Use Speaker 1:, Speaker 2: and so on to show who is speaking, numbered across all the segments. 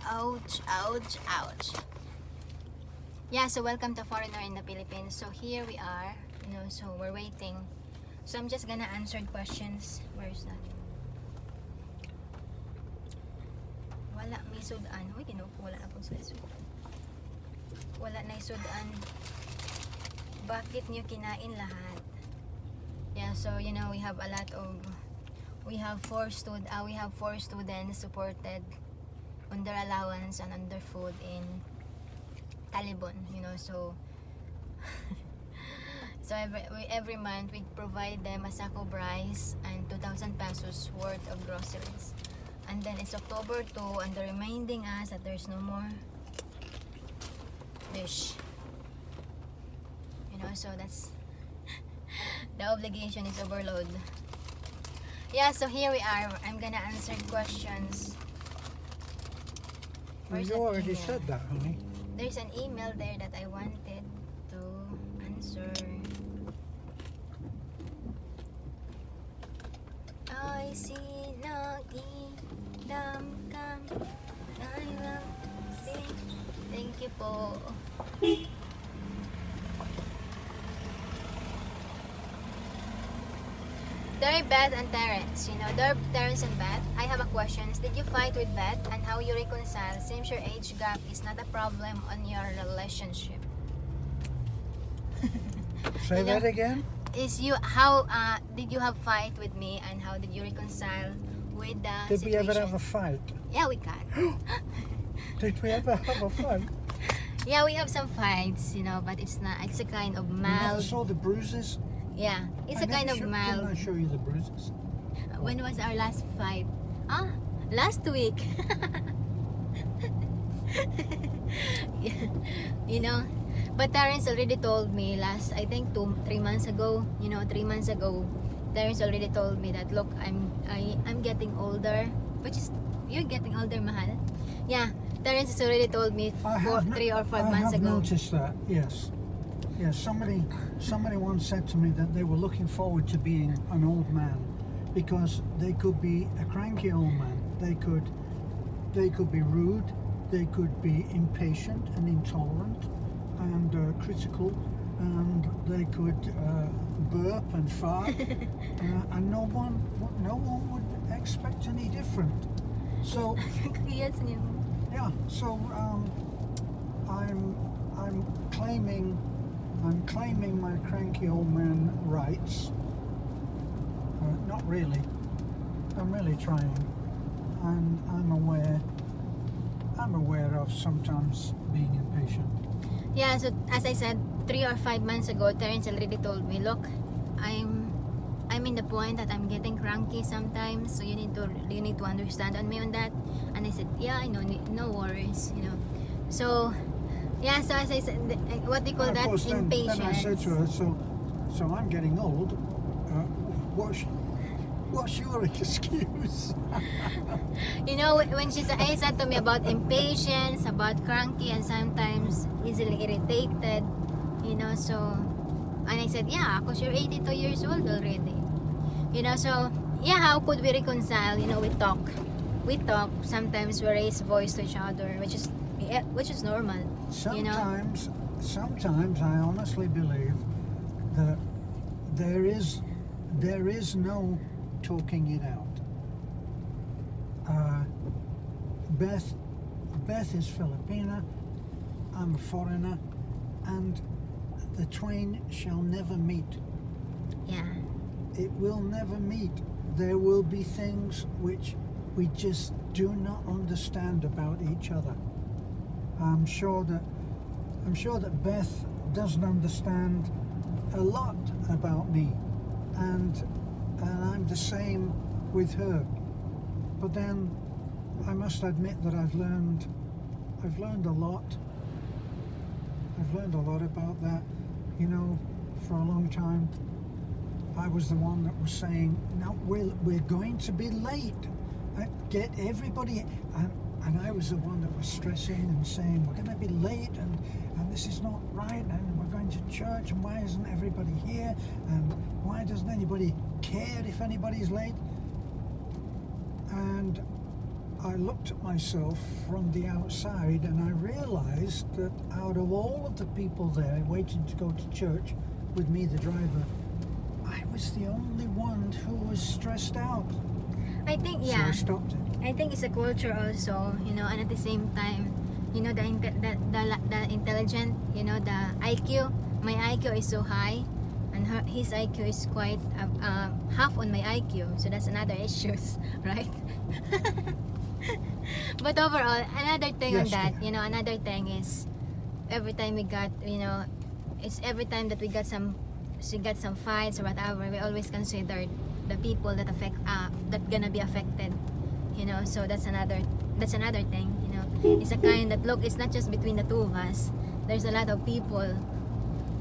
Speaker 1: Ouch, ouch, ouch. Yeah, so welcome to Foreigner in the Philippines. So here we are, so we're waiting. So I'm just gonna answer questions. Where's that? Wala, may sudan. Uy, wala na pong sudan. Wala na sudan. Bakit nyo kinain lahat? Yeah, so we have a lot of, we have four students supported on their allowance and on their food in Talibon, so so every month we provide them a sack of rice and 2,000 pesos worth of groceries. And then it's October 2 and they're reminding us that there's no more fish. So that's the obligation is overload. Yeah, so here we are. I'm gonna answer questions.
Speaker 2: Well, you already said that, honey.
Speaker 1: There's an email there that I wanted to answer. I see nakidamdam. I love see. Thank you po. They're Beth and Terrence, they're Terrence and Beth. I have a question. Did you fight with Beth and how you reconcile? Seems your age gap is not a problem on your relationship.
Speaker 2: Say that again?
Speaker 1: How did you have fight with me and how did you reconcile with the
Speaker 2: Did
Speaker 1: situation?
Speaker 2: we ever have a fight?
Speaker 1: Yeah, we can.
Speaker 2: Did we ever have a fight?
Speaker 1: Yeah, we have some fights, but it's a kind of
Speaker 2: You
Speaker 1: mild.
Speaker 2: never saw the bruises?
Speaker 1: Yeah, it's a kind of mild.
Speaker 2: Didn't I show you the bruises?
Speaker 1: When was our last fight? Last week. But Terrence already told me I think 3 months ago, 3 months ago, Terrence already told me that, look, I'm getting older, which is, you're getting older, mahal. Yeah, Terrence has already told me 3 or 5 months ago.
Speaker 2: I have noticed that, yes. Yeah, somebody once said to me that they were looking forward to being an old man because they could be a cranky old man. They could be rude, they could be impatient and intolerant and critical, and they could burp and fart, and no one would expect any different. So
Speaker 1: Yes,
Speaker 2: yeah, so I'm claiming my cranky old man rights. Not really. I'm really trying. And I'm aware of sometimes being impatient.
Speaker 1: Yeah, so as I said 3 or 5 months ago, Terrence already told me, look, I'm in the point that I'm getting cranky sometimes, so you need to understand on me on that. And I said, yeah, I know, no worries, So yeah, so as I said, what do you call
Speaker 2: And of
Speaker 1: that?
Speaker 2: course,
Speaker 1: Impatience.
Speaker 2: then I said to her, so I'm getting old. What's your excuse?
Speaker 1: When I said to me about impatience, about cranky, and sometimes easily irritated, so, and I said, yeah, because you're 82 years old already, so, yeah, how could we reconcile? We talk, sometimes we raise voice to each other, which is normal.
Speaker 2: Sometimes I honestly believe that there is no talking it out. Beth is Filipina, I'm a foreigner, and the twain shall never meet.
Speaker 1: Yeah.
Speaker 2: It will never meet. There will be things which we just do not understand about each other. I'm sure that Beth doesn't understand a lot about me, and I'm the same with her. But then I must admit that I've learned a lot. I've learned a lot about that. For a long time I was the one that was saying, no, we're going to be late. Get everybody, and I was the one that was stressing and saying we're going to be late, and this is not right, and we're going to church, and why isn't everybody here, and why doesn't anybody care if anybody's late? And I looked at myself from the outside and I realized that out of all of the people there waiting to go to church with me, the driver, I was the only one who was stressed out.
Speaker 1: I think,
Speaker 2: So
Speaker 1: yeah.
Speaker 2: I stopped it.
Speaker 1: I think it's a culture also, and at the same time, the intelligent, the IQ. My IQ is so high, and his IQ is quite half on my IQ. So that's another issue, right? But overall, another thing on
Speaker 2: Yes,
Speaker 1: that,
Speaker 2: dear.
Speaker 1: another thing is every time we got, it's every time that we got some fights or whatever, we always consider the people that that gonna be affected. So that's another thing. It's a kind that look. It's not just between the two of us. There's a lot of people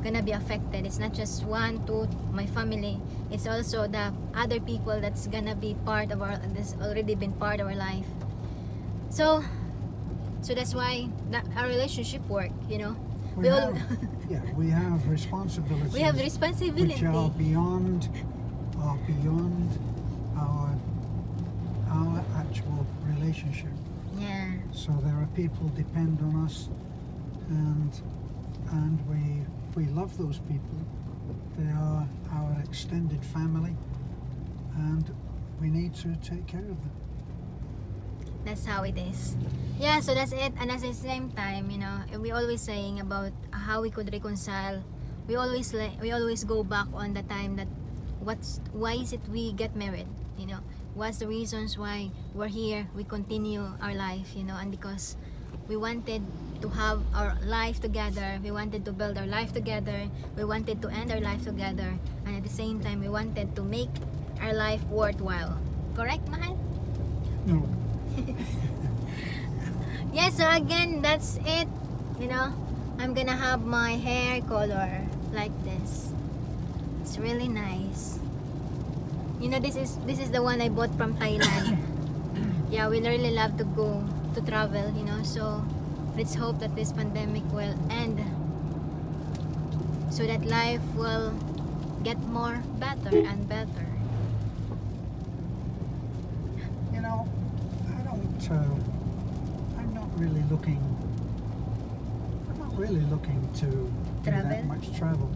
Speaker 1: gonna be affected. It's not just one, two, my family. It's also the other people that's gonna be part of that's already been part of our life. So that's why our relationship work.
Speaker 2: We
Speaker 1: all-
Speaker 2: have, we have responsibilities.
Speaker 1: We have responsibility.
Speaker 2: Which are beyond our actual relationship.
Speaker 1: Yeah.
Speaker 2: So there are people depend on us, and we love those people. They are our extended family, and we need to take care of them.
Speaker 1: That's how it is. Yeah, so that's it. And at the same time, we always saying about how we could reconcile. We always go back on the time that why is it we get married? What's the reasons why we're here? We continue our life, and because we wanted to have our life together. We wanted to build our life together. We wanted to end our life together, and at the same time, we wanted to make our life worthwhile. Correct, Mahal?
Speaker 2: No.
Speaker 1: Yeah, so again, that's it. I'm gonna have my hair color like this. It's really nice. This is the one I bought from Thailand. Yeah, we really love to go to travel, so let's hope that this pandemic will end so that life will get more better and better.
Speaker 2: I'm not really looking to do that
Speaker 1: Travel?
Speaker 2: much travel.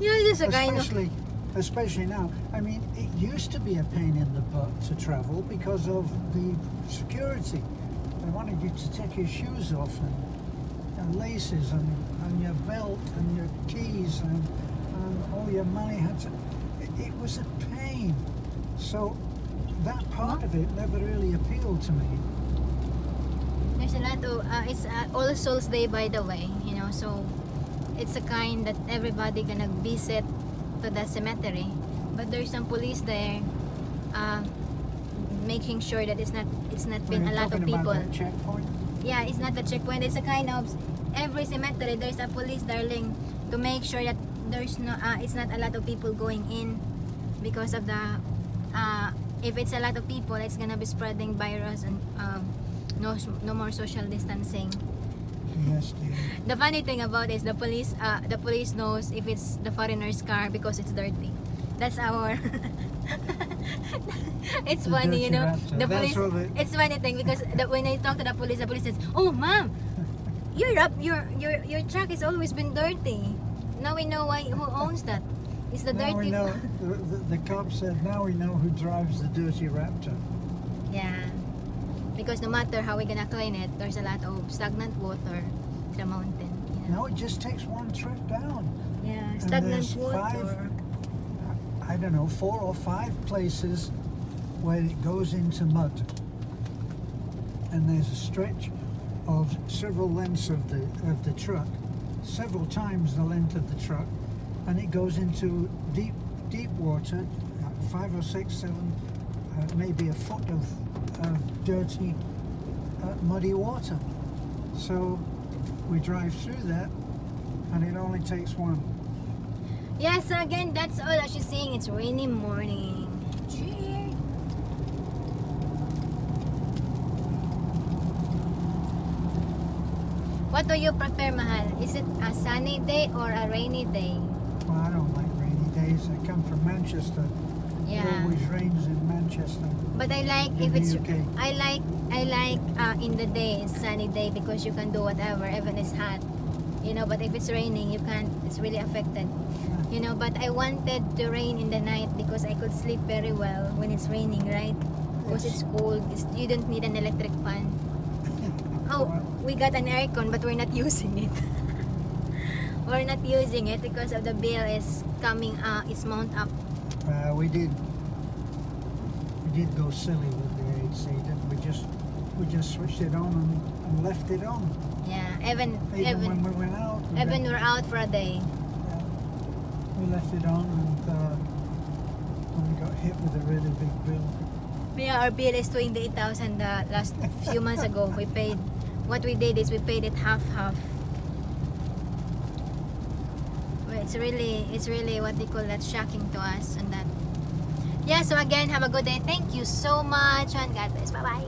Speaker 1: Just a kind of
Speaker 2: Especially now. I mean, it used to be a pain in the butt to travel because of the security. They wanted you to take your shoes off and laces and your belt and your keys and all your money had to. It was a pain. So that part of it never really appealed to me.
Speaker 1: There's a lot of it's All Souls Day, by the way, so it's a kind that everybody gonna visit to the cemetery, but there's some police there making sure that it's not been a lot of people.
Speaker 2: About that checkpoint?
Speaker 1: Yeah, it's not the checkpoint. It's a kind of every cemetery there's a police, darling, to make sure that there's no it's not a lot of people going in because of the if it's a lot of people, it's gonna be spreading virus and no more social distancing.
Speaker 2: Yes, dear.
Speaker 1: The funny thing about it is the police knows if it's the foreigner's car because it's dirty. That's our it's
Speaker 2: The
Speaker 1: funny,
Speaker 2: dirty raptor.
Speaker 1: The
Speaker 2: That's
Speaker 1: police
Speaker 2: what they-
Speaker 1: it's funny thing because when I talk to the police says, "Oh, ma'am, your truck has always been dirty. Now we know who owns that. It's the
Speaker 2: Now we
Speaker 1: dirty
Speaker 2: know, the cop said, now we know who drives the dirty Raptor.
Speaker 1: Yeah. Because no matter how we're gonna clean it, there's a lot of stagnant water in the mountain.
Speaker 2: No, it just takes one trip down.
Speaker 1: Yeah,
Speaker 2: And
Speaker 1: stagnant
Speaker 2: there's
Speaker 1: water.
Speaker 2: 4 or 5 places where it goes into mud. And there's a stretch of several lengths of the truck, several times the length of the truck, and it goes into deep water, 5 or 6, 7, maybe a foot of dirty, muddy water. So we drive through that, and it only takes one.
Speaker 1: Yeah, so again, that's all. As you're saying, it's rainy morning. Cheers. What do you prefer, Mahal? Is it a sunny day or a rainy day?
Speaker 2: Well, I don't like rainy days. I come from Manchester, It
Speaker 1: Yeah.
Speaker 2: always rains in Manchester.
Speaker 1: But I like
Speaker 2: In
Speaker 1: if
Speaker 2: the
Speaker 1: it's
Speaker 2: UK.
Speaker 1: I like in the day, sunny day, because you can do whatever even it's hot. But if it's raining, you can't. It's really affected. But I wanted to rain in the night because I could sleep very well when it's raining, right? Because
Speaker 2: Yes.
Speaker 1: it's cold. You don't need an electric fan. Oh, we got an aircon, but we're not using it. We're not using it because of the bill is coming. It's mount up.
Speaker 2: We did go silly with the AC, didn't we? We just switched it on and left it on.
Speaker 1: Yeah, even
Speaker 2: Even when we went out.
Speaker 1: we're out for a day.
Speaker 2: Yeah, we left it on and we got hit with a really big bill.
Speaker 1: Yeah, our bill is 28,000 last few months ago. We paid. What we did is we paid it half. Well, it's really what they call that, shocking to us, and that. Yeah. So again, have a good day. Thank you so much, and God bless. Bye bye.